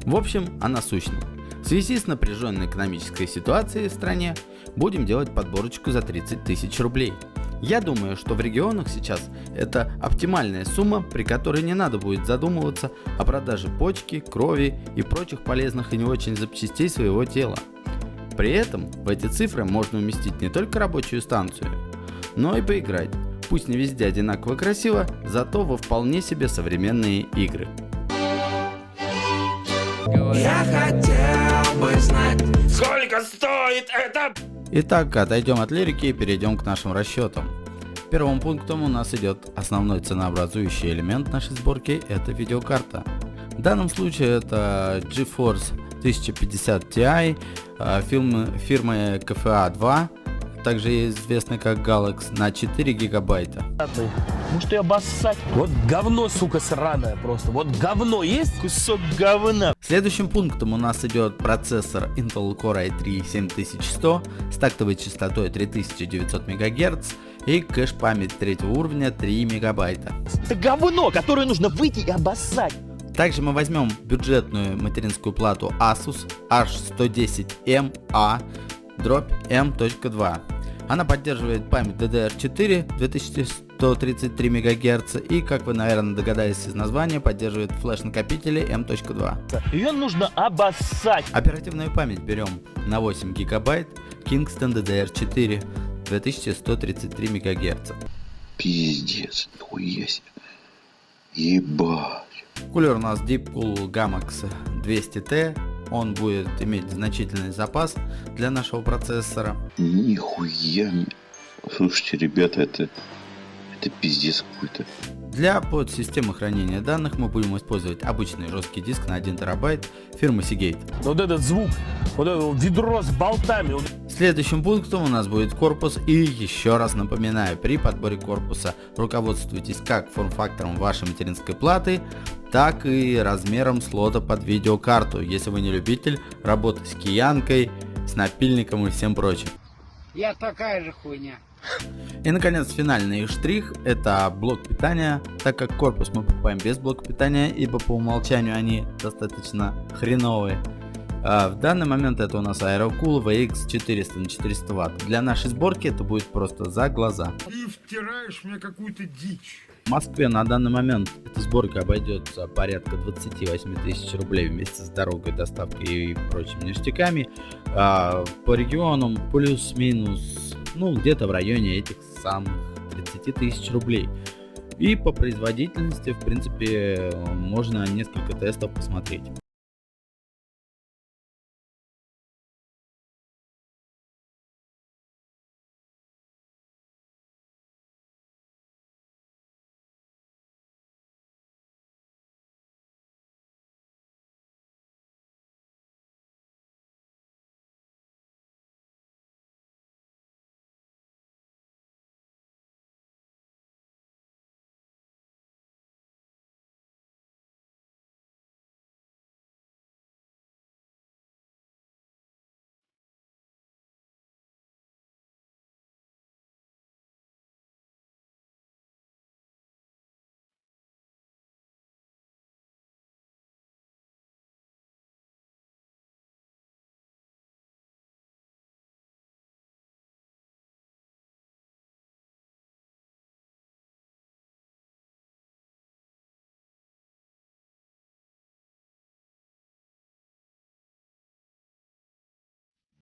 В общем, о насущном. В связи с напряженной экономической ситуацией в стране будем делать подборочку за 30 тысяч рублей. Я думаю, что в регионах сейчас это оптимальная сумма, при которой не надо будет задумываться о продаже почки, крови и прочих полезных и не очень запчастей своего тела. При этом в эти цифры можно уместить не только рабочую станцию, но и поиграть, пусть не везде одинаково красиво, зато во вполне себе современные игры. Я хотел бы знать, сколько стоит это. Итак, отойдем от лирики и перейдем к нашим расчетам. Первым пунктом у нас идет основной ценообразующий элемент нашей сборки – это видеокарта. В данном случае это GeForce 1050 Ti фирмы KFA 2, также известный как Galax, на 4 гигабайта. Может ее обоссать? Вот говно, сука, сраное просто. Вот говно есть? Кусок говна. Следующим пунктом у нас идет процессор Intel Core i3 7100 с тактовой частотой 3900 МГц и кэш-память третьего уровня 3 мегабайта. Это говно, которое нужно выйти и обоссать. Также мы возьмем бюджетную материнскую плату Asus H110M-A/M.2. Она поддерживает память DDR4 2133 МГц и, как вы, наверное, догадались из названия, поддерживает флеш-накопители M.2. Ее нужно обоссать. Оперативную память берем на 8 гигабайт Kingston DDR4 2133 МГц. Пиздец, нихуя себе. Ебать. Кулер у нас Deepcool Gamax 200T. Он будет иметь значительный запас для нашего процессора. Нихуя не. Слушайте, ребята, это пиздец какой-то. Для подсистемы хранения данных мы будем использовать обычный жесткий диск на 1 терабайт фирмы Seagate. Вот этот звук, вот это ведро с болтами. Следующим пунктом у нас будет корпус, и еще раз напоминаю, при подборе корпуса руководствуйтесь как форм-фактором вашей материнской платы, так и размером слота под видеокарту, если вы не любитель работы с киянкой, с напильником и всем прочим. Я такая же хуйня. И наконец финальный штрих — это блок питания, так как корпус мы покупаем без блока питания, ибо по умолчанию они достаточно хреновые. В данный момент это у нас Aerocool VX400 на 400 Вт. Для нашей сборки это будет просто за глаза. Ты втираешь мне какую-то дичь. В Москве на данный момент эта сборка обойдется порядка 28 тысяч рублей вместе с дорогой, доставкой и прочими ништяками. По регионам плюс-минус, где-то в районе этих самых 30 тысяч рублей. И по производительности, в принципе, можно несколько тестов посмотреть.